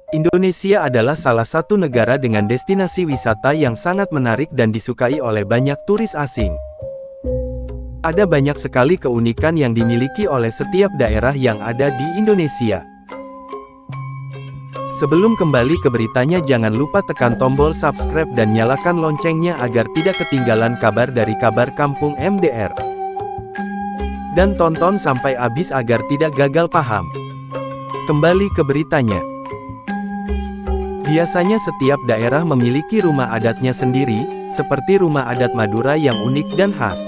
Indonesia adalah salah satu negara dengan destinasi wisata yang sangat menarik dan disukai oleh banyak turis asing. Ada banyak sekali keunikan yang dimiliki oleh setiap daerah yang ada di Indonesia. Sebelum kembali ke beritanya, jangan lupa tekan tombol subscribe dan nyalakan loncengnya agar tidak ketinggalan kabar dari Kabar Kampung MDR. Dan tonton sampai habis agar tidak gagal paham. Kembali ke beritanya. Biasanya setiap daerah memiliki rumah adatnya sendiri, seperti rumah adat Madura yang unik dan khas.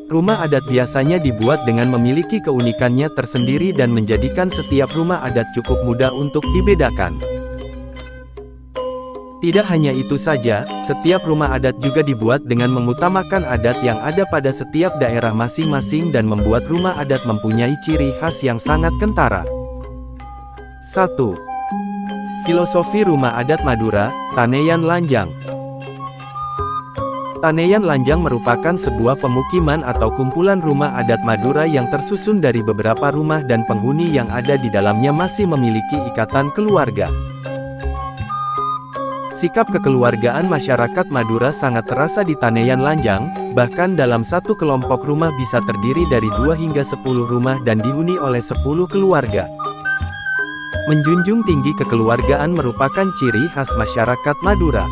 Rumah adat biasanya dibuat dengan memiliki keunikannya tersendiri dan menjadikan setiap rumah adat cukup mudah untuk dibedakan. Tidak hanya itu saja, setiap rumah adat juga dibuat dengan mengutamakan adat yang ada pada setiap daerah masing-masing dan membuat rumah adat mempunyai ciri khas yang sangat kentara. 1. Filosofi rumah adat Madura, Taneyan Lanjang. Taneyan Lanjang merupakan sebuah pemukiman atau kumpulan rumah adat Madura yang tersusun dari beberapa rumah dan penghuni yang ada di dalamnya masih memiliki ikatan keluarga. Sikap kekeluargaan masyarakat Madura sangat terasa di Taneyan Lanjang, bahkan dalam satu kelompok rumah bisa terdiri dari 2 hingga 10 rumah dan dihuni oleh 10 keluarga. Menjunjung tinggi kekeluargaan merupakan ciri khas masyarakat Madura.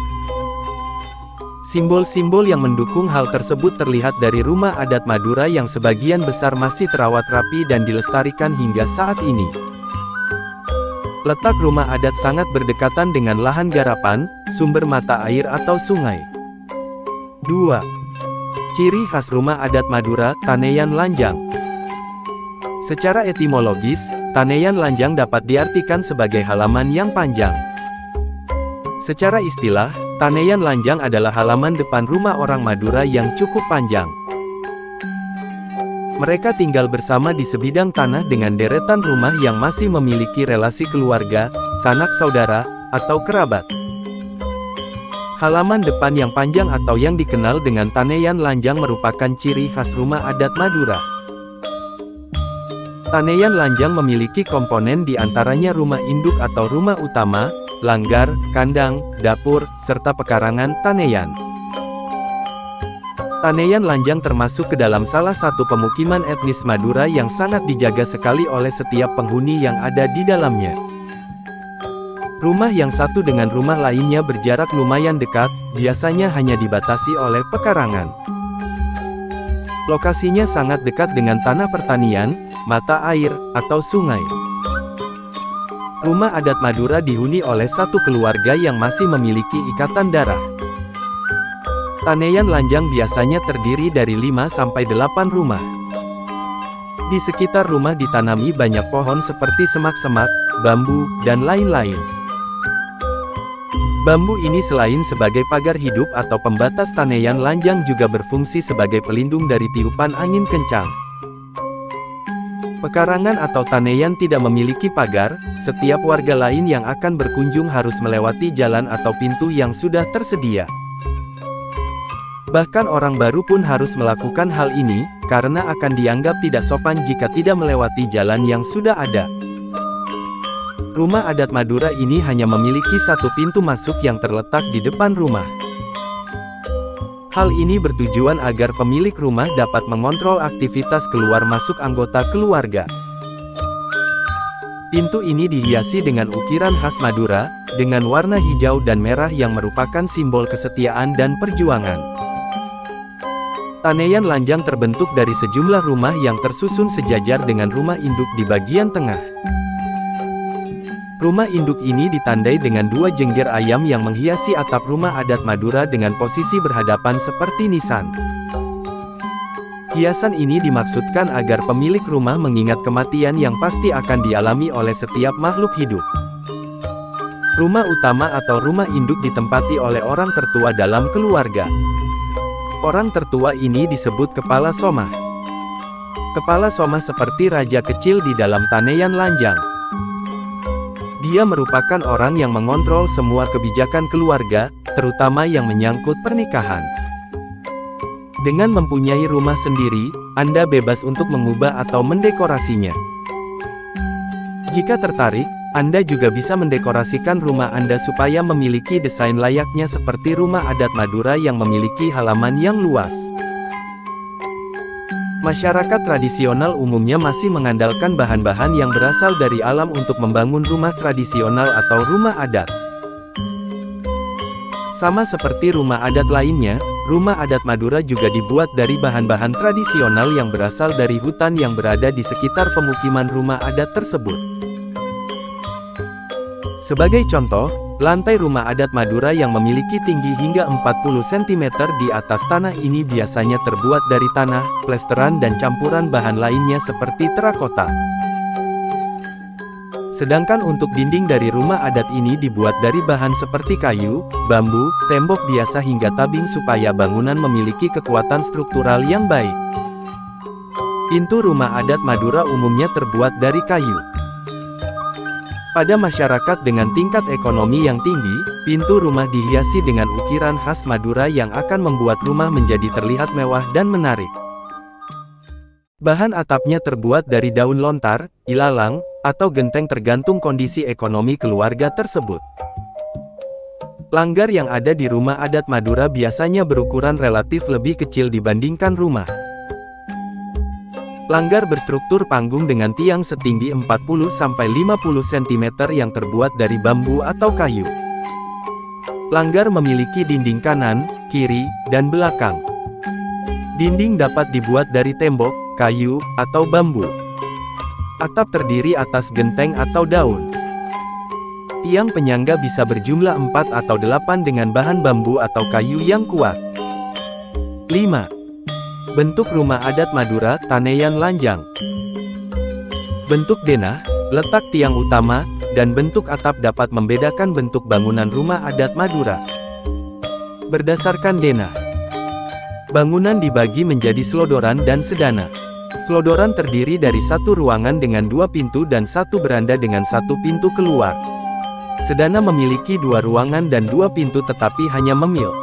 Simbol-simbol yang mendukung hal tersebut terlihat dari rumah adat Madura yang sebagian besar masih terawat rapi dan dilestarikan hingga saat ini. Letak rumah adat sangat berdekatan dengan lahan garapan, sumber mata air atau sungai. 2. Ciri khas rumah adat Madura, Taneyan Lanjang. Secara etimologis, Taneyan Lanjang dapat diartikan sebagai halaman yang panjang. Secara istilah, Taneyan Lanjang adalah halaman depan rumah orang Madura yang cukup panjang. Mereka tinggal bersama di sebidang tanah dengan deretan rumah yang masih memiliki relasi keluarga, sanak saudara, atau kerabat. Halaman depan yang panjang atau yang dikenal dengan Taneyan Lanjang merupakan ciri khas rumah adat Madura. Taneyan Lanjang memiliki komponen di antaranya rumah induk atau rumah utama, langgar, kandang, dapur, serta pekarangan Taneyan. Taneyan Lanjang termasuk ke dalam salah satu pemukiman etnis Madura yang sangat dijaga sekali oleh setiap penghuni yang ada di dalamnya. Rumah yang satu dengan rumah lainnya berjarak lumayan dekat, biasanya hanya dibatasi oleh pekarangan. Lokasinya sangat dekat dengan tanah pertanian, mata air, atau sungai. Rumah adat Madura dihuni oleh satu keluarga yang masih memiliki ikatan darah. Taneyan Lanjang biasanya terdiri dari 5-8 rumah. Di sekitar rumah ditanami banyak pohon seperti semak-semak, bambu, dan lain-lain. Bambu ini selain sebagai pagar hidup atau pembatas Taneyan Lanjang juga berfungsi sebagai pelindung dari tiupan angin kencang. Pekarangan atau taneyan tidak memiliki pagar, setiap warga lain yang akan berkunjung harus melewati jalan atau pintu yang sudah tersedia. Bahkan orang baru pun harus melakukan hal ini, karena akan dianggap tidak sopan jika tidak melewati jalan yang sudah ada. Rumah adat Madura ini hanya memiliki satu pintu masuk yang terletak di depan rumah. Hal ini bertujuan agar pemilik rumah dapat mengontrol aktivitas keluar masuk anggota keluarga. Pintu ini dihiasi dengan ukiran khas Madura, dengan warna hijau dan merah yang merupakan simbol kesetiaan dan perjuangan. Taneyan Lanjang terbentuk dari sejumlah rumah yang tersusun sejajar dengan rumah induk di bagian tengah. Rumah induk ini ditandai dengan 2 jengger ayam yang menghiasi atap rumah adat Madura dengan posisi berhadapan seperti nisan. Hiasan ini dimaksudkan agar pemilik rumah mengingat kematian yang pasti akan dialami oleh setiap makhluk hidup. Rumah utama atau rumah induk ditempati oleh orang tertua dalam keluarga. Orang tertua ini disebut Kepala Somah. Kepala Somah seperti raja kecil di dalam Taneyan Lanjang. Dia merupakan orang yang mengontrol semua kebijakan keluarga, terutama yang menyangkut pernikahan. Dengan mempunyai rumah sendiri, Anda bebas untuk mengubah atau mendekorasinya. Jika tertarik, Anda juga bisa mendekorasikan rumah Anda supaya memiliki desain layaknya seperti rumah adat Madura yang memiliki halaman yang luas. Masyarakat tradisional umumnya masih mengandalkan bahan-bahan yang berasal dari alam untuk membangun rumah tradisional atau rumah adat. Sama seperti rumah adat lainnya, rumah adat Madura juga dibuat dari bahan-bahan tradisional yang berasal dari hutan yang berada di sekitar pemukiman rumah adat tersebut. Sebagai contoh, lantai rumah adat Madura yang memiliki tinggi hingga 40 cm di atas tanah ini biasanya terbuat dari tanah, plesteran dan campuran bahan lainnya seperti terakota. Sedangkan untuk dinding dari rumah adat ini dibuat dari bahan seperti kayu, bambu, tembok biasa hingga tabing supaya bangunan memiliki kekuatan struktural yang baik. Pintu rumah adat Madura umumnya terbuat dari kayu. Pada masyarakat dengan tingkat ekonomi yang tinggi, pintu rumah dihiasi dengan ukiran khas Madura yang akan membuat rumah menjadi terlihat mewah dan menarik. Bahan atapnya terbuat dari daun lontar, ilalang, atau genteng tergantung kondisi ekonomi keluarga tersebut. Langgar yang ada di rumah adat Madura biasanya berukuran relatif lebih kecil dibandingkan rumah. Langgar berstruktur panggung dengan tiang setinggi 40-50 cm yang terbuat dari bambu atau kayu. Langgar memiliki dinding kanan, kiri, dan belakang. Dinding dapat dibuat dari tembok, kayu, atau bambu. Atap terdiri atas genteng atau daun. Tiang penyangga bisa berjumlah 4 atau 8 dengan bahan bambu atau kayu yang kuat. 5. Bentuk rumah adat Madura, taneyan lanjang. Bentuk denah, letak tiang utama, dan bentuk atap dapat membedakan bentuk bangunan rumah adat Madura. Berdasarkan denah, bangunan dibagi menjadi selodoran dan sedana. Selodoran terdiri dari satu ruangan dengan 2 pintu dan satu beranda dengan 1 pintu keluar. Sedana memiliki 2 ruangan dan 2 pintu tetapi hanya memil.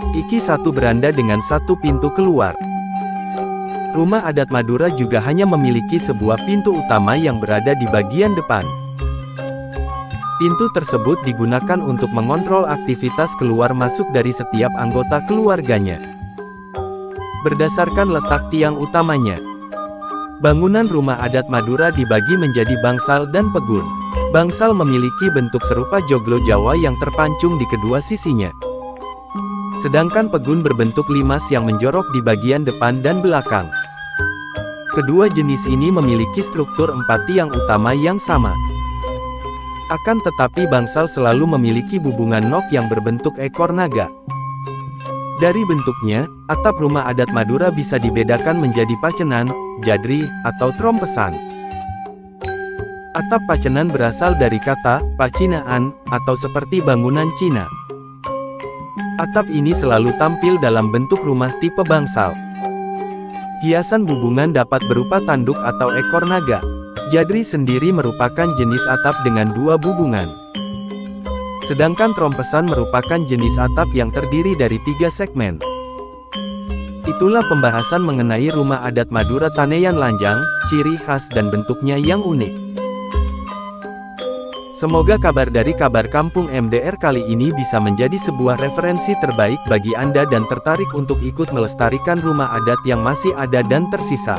Iki 1 beranda dengan 1 pintu keluar. Rumah adat Madura juga hanya memiliki sebuah pintu utama yang berada di bagian depan. Pintu tersebut digunakan untuk mengontrol aktivitas keluar masuk dari setiap anggota keluarganya. Berdasarkan letak tiang utamanya, bangunan rumah adat Madura dibagi menjadi bangsal dan pegun. Bangsal memiliki bentuk serupa joglo Jawa yang terpancung di kedua sisinya. Sedangkan pegun berbentuk limas yang menjorok di bagian depan dan belakang. Kedua jenis ini memiliki struktur 4 tiang utama yang sama. Akan tetapi bangsal selalu memiliki bubungan nok yang berbentuk ekor naga. Dari bentuknya, atap rumah adat Madura bisa dibedakan menjadi pacenan, jadri, atau trompesan. Atap pacenan berasal dari kata pacinaan, atau seperti bangunan Cina. Atap ini selalu tampil dalam bentuk rumah tipe bangsal. Hiasan bubungan dapat berupa tanduk atau ekor naga. Jadri sendiri merupakan jenis atap dengan 2 bubungan. Sedangkan trompesan merupakan jenis atap yang terdiri dari 3 segmen. Itulah pembahasan mengenai rumah adat Madura taneyan lanjang, ciri khas dan bentuknya yang unik. Semoga kabar dari Kabar Kampung MDR kali ini bisa menjadi sebuah referensi terbaik bagi Anda dan tertarik untuk ikut melestarikan rumah adat yang masih ada dan tersisa.